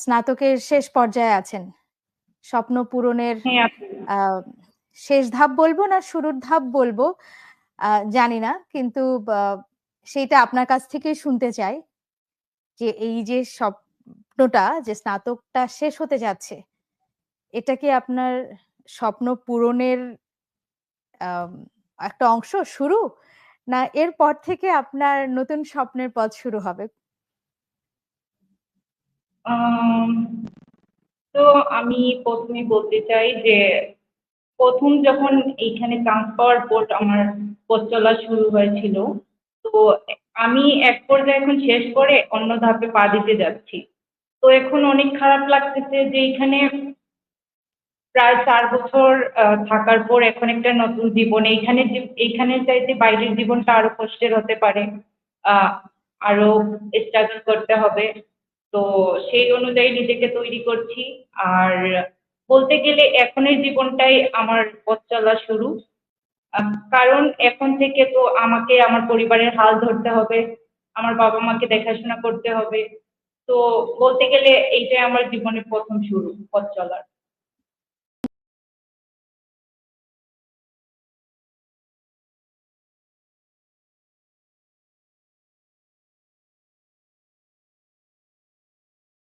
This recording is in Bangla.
স্নাতকের শেষ পর্যায়ে আছেন। স্বপ্ন পূরণের হ্যাঁ আপু। শেষ ধাপ বলবো না শুরুর ধাপ বলবো জানি না, কিন্তু সেইটা আপনার কাছ থেকে শুনতে চাই যে এই যে স্বপ্নটা, যে স্নাতকটা শেষ হতে যাচ্ছে, এটা কি আপনার স্বপ্ন পূরণের একটা অংশ, শুরু, না এরপর থেকে আপনার নতুন স্বপ্নের পথ শুরু হবে? আম, তো আমি প্রথমে বলতে চাই যে প্রথম যখন এইখানে চান্স পাওয়ার পর আমার পথ চলা শুরু হয়েছিল, তো আমি এক পর্যায়ে এখন শেষ করে অন্য ধাপে পা দিতে যাচ্ছি। তো এখন অনেক খারাপ লাগতেছে যে এখানে প্রায় 4 বছর থাকার পর এখন একটা নতুন জীবন, এইখানের চাইতে বাইরের জীবনটা আরো কষ্টের হতে পারে, আহ আরো স্ট্রাগল করতে হবে। তো সেই অনুযায়ী নিজেকে তৈরি করছি। আর বলতে গেলে এখনের জীবনটাই আমার পথ চলা শুরু। কারণ এখন থেকে তো আমাকে আমার পরিবারের হাল ধরতে হবে, আমার বাবা মাকে দেখাশোনা করতে হবে। তো বলতে গেলে এইটাই আমার জীবনের প্রথম শুরু পথ চলার।